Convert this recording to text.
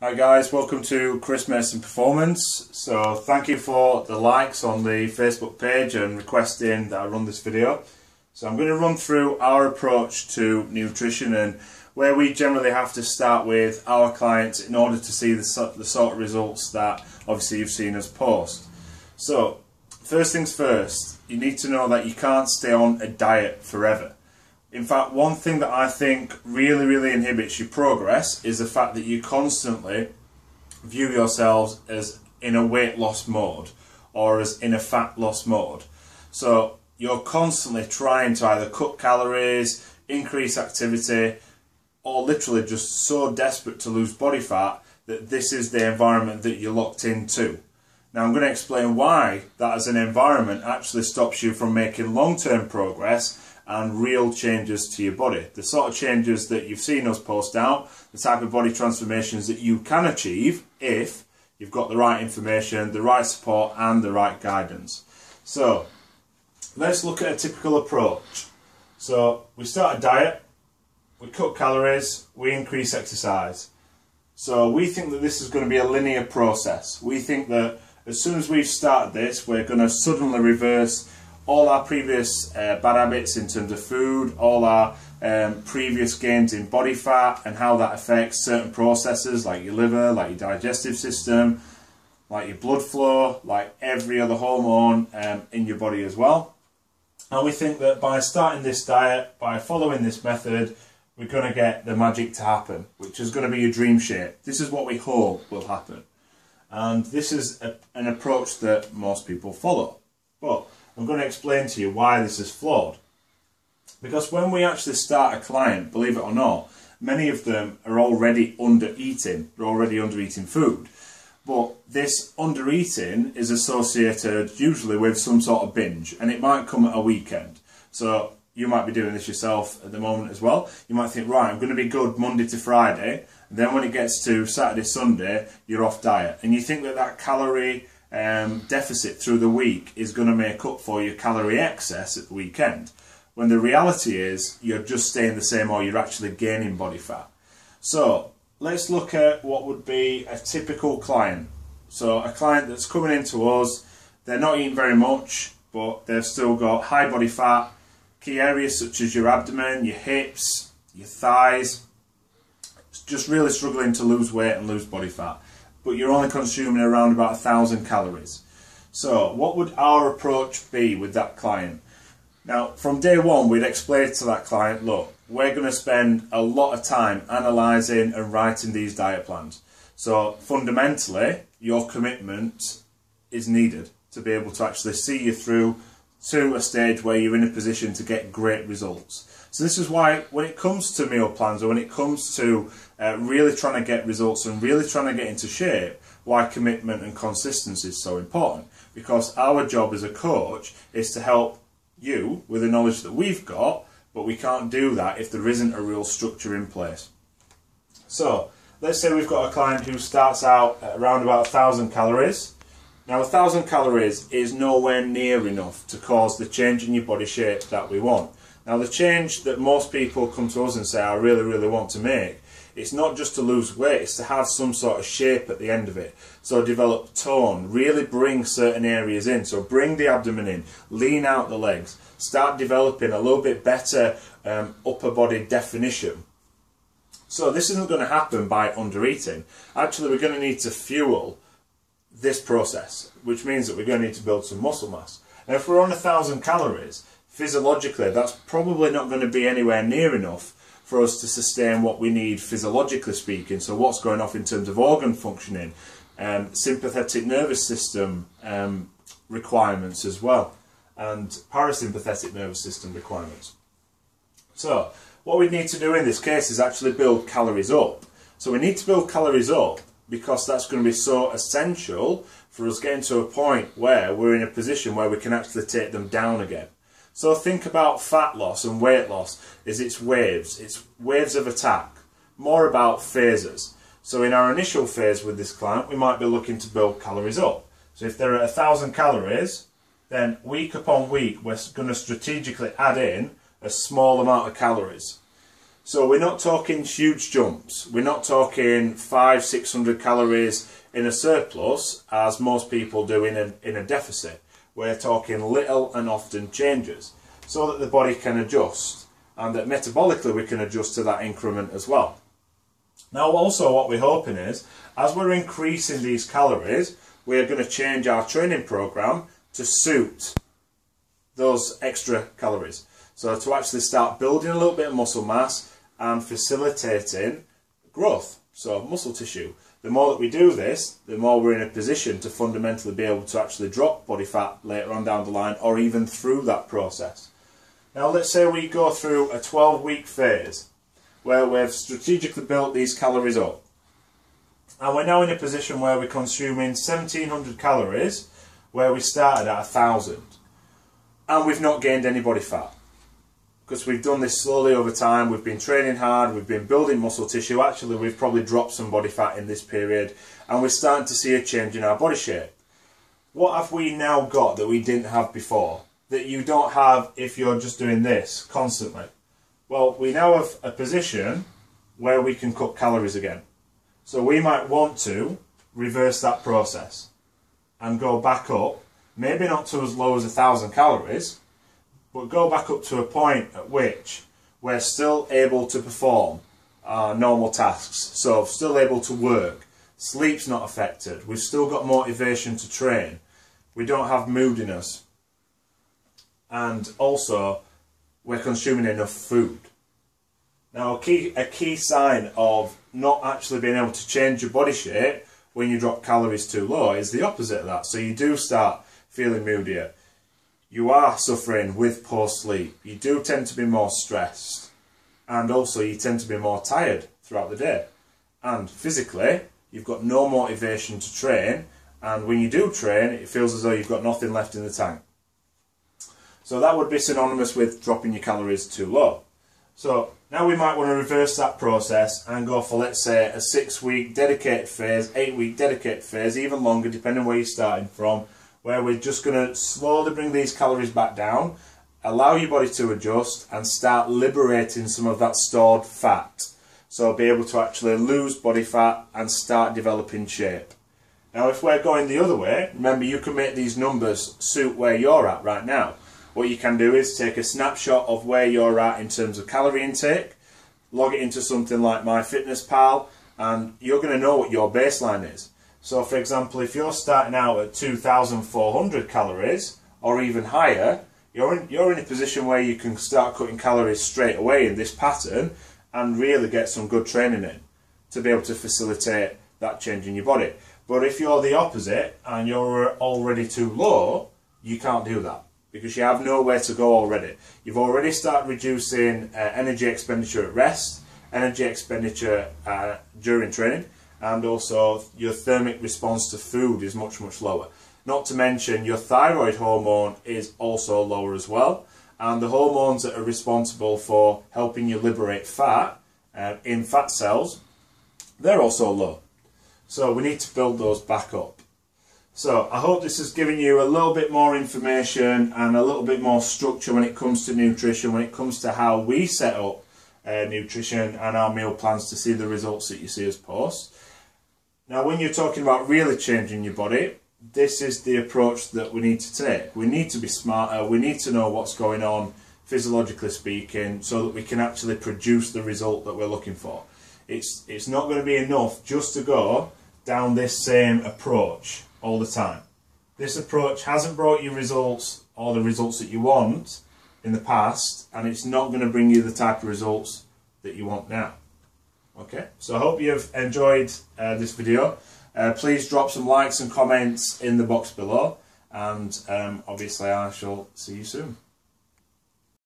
Hi guys, welcome to Chris Mason Performance. So thank you for the likes on the Facebook page and requesting that I run this video. So I'm going to run through our approach to nutrition and where we generally have to start with our clients in order to see the sort of results that obviously you've seen us post. So first things first, you need to know that you can't stay on a diet forever. In fact, one thing that I think really inhibits your progress is the fact that you constantly view yourselves as in a weight loss mode or as in a fat loss mode. So you're constantly trying to either cut calories, increase activity, or literally just so desperate to lose body fat that this is the environment that you're locked into. Now I'm going to explain why that as an environment actually stops you from making long-term progress and real changes to your body. The sort of changes that you've seen us post out, the type of body transformations that you can achieve if you've got the right information, the right support and the right guidance. So let's look at a typical approach. So we start a diet, we cut calories, we increase exercise. So we think that this is going to be a linear process. We think that as soon as we've started this, we're going to suddenly reverse all our previous bad habits in terms of food, all our previous gains in body fat and how that affects certain processes like your liver, like your digestive system, like your blood flow, like every other hormone in your body as well. And we think that by starting this diet, by following this method, we're going to get the magic to happen, which is going to be your dream shape. This is what we hope will happen. And this is an approach that most people follow. But I'm going to explain to you why this is flawed. Because when we actually start a client, believe it or not, many of them are already under-eating. They're already under-eating food. But this under-eating is associated usually with some sort of binge. And it might come at a weekend. So you might be doing this yourself at the moment as well. You might think, right, I'm going to be good Monday to Friday. And then when it gets to Saturday, Sunday, you're off diet. And you think that that calorie deficit through the week is going to make up for your calorie excess at the weekend, when the reality is you're just staying the same or you're actually gaining body fat. So let's look at what would be a typical client. So a client that's coming into us, they're not eating very much, but they've still got high body fat, key areas such as your abdomen, your hips, your thighs, just really struggling to lose weight and lose body fat. But you're only consuming around about 1,000 calories. So what would our approach be with that client? Now, from day one, we'd explain to that client, look, we're going to spend a lot of time analysing and writing these diet plans. So fundamentally, your commitment is needed to be able to actually see you through to a stage where you're in a position to get great results. So this is why when it comes to meal plans or when it comes to really trying to get results and really trying to get into shape, why commitment and consistency is so important. Because our job as a coach is to help you with the knowledge that we've got, but we can't do that if there isn't a real structure in place. So let's say we've got a client who starts out at around about 1,000 calories. Now 1,000 calories is nowhere near enough to cause the change in your body shape that we want. Now the change that most people come to us and say, I really want to make, it's not just to lose weight, it's to have some sort of shape at the end of it. So develop tone, really bring certain areas in. So bring the abdomen in, lean out the legs, start developing a little bit better upper body definition. So this isn't going to happen by under eating. Actually, we're going to need to fuel this process, which means that we're going to need to build some muscle mass. Now if we're on 1,000 calories, physiologically that's probably not going to be anywhere near enough for us to sustain what we need physiologically speaking. So what's going off in terms of organ functioning, sympathetic nervous system requirements as well, and parasympathetic nervous system requirements. So what we need to do in this case is actually build calories up. So we need to build calories up because that's going to be so essential for us getting to a point where we're in a position where we can actually take them down again. So think about fat loss and weight loss is it's waves of attack, more about phases. So in our initial phase with this client, we might be looking to build calories up. So if they're at 1,000 calories, then week upon week, we're going to strategically add in a small amount of calories. So we're not talking huge jumps. We're not talking 500-600 calories in a surplus as most people do in a deficit. We're talking little and often changes so that the body can adjust and that metabolically we can adjust to that increment as well. Now also what we're hoping is, as we're increasing these calories, we're going to change our training program to suit those extra calories. So to actually start building a little bit of muscle mass and facilitating growth, so muscle tissue. The more that we do this, the more we're in a position to fundamentally be able to actually drop body fat later on down the line or even through that process. Now let's say we go through a 12-week phase where we've strategically built these calories up. And we're now in a position where we're consuming 1700 calories where we started at 1000. And we've not gained any body fat. Because we've done this slowly over time, we've been training hard, we've been building muscle tissue. Actually, we've probably dropped some body fat in this period and we're starting to see a change in our body shape. What have we now got that we didn't have before, that you don't have if you're just doing this constantly? Well, we now have a position where we can cut calories again. So we might want to reverse that process and go back up, maybe not to as low as 1000 calories, but go back up to a point at which we're still able to perform our normal tasks. So still able to work, sleep's not affected, we've still got motivation to train, we don't have moodiness, and also we're consuming enough food. Now a key sign of not actually being able to change your body shape when you drop calories too low is the opposite of that. So you do start feeling moodier. You are suffering with poor sleep. You do tend to be more stressed. And also you tend to be more tired throughout the day. And physically, you've got no motivation to train. And when you do train, it feels as though you've got nothing left in the tank. So that would be synonymous with dropping your calories too low. So now we might want to reverse that process and go for, let's say, a 6-week dedicated phase, 8-week dedicated phase, even longer depending where you're starting from, where we're just going to slowly bring these calories back down, allow your body to adjust and start liberating some of that stored fat. So be able to actually lose body fat and start developing shape. Now if we're going the other way, remember you can make these numbers suit where you're at right now. What you can do is take a snapshot of where you're at in terms of calorie intake, log it into something like MyFitnessPal, and you're going to know what your baseline is. So for example, if you're starting out at 2,400 calories or even higher, you're in a position where you can start cutting calories straight away in this pattern and really get some good training in to be able to facilitate that change in your body. But if you're the opposite and you're already too low, you can't do that, because you have nowhere to go already. You've already started reducing energy expenditure at rest, energy expenditure during training, and also your thermic response to food is much, much lower. Not to mention your thyroid hormone is also lower as well, and the hormones that are responsible for helping you liberate fat in fat cells, they're also low. So we need to build those back up. So I hope this has given you a little bit more information and a little bit more structure when it comes to nutrition, when it comes to how we set up nutrition and our meal plans to see the results that you see us post. Now when you're talking about really changing your body, this is the approach that we need to take. We need to be smarter, we need to know what's going on physiologically speaking so that we can actually produce the result that we're looking for. It's not going to be enough just to go down this same approach all the time. This approach hasn't brought you results or the results that you want in the past, and it's not going to bring you the type of results that you want now. Okay, so I hope you've enjoyed this video. Please drop some likes and comments in the box below, and obviously I shall see you soon.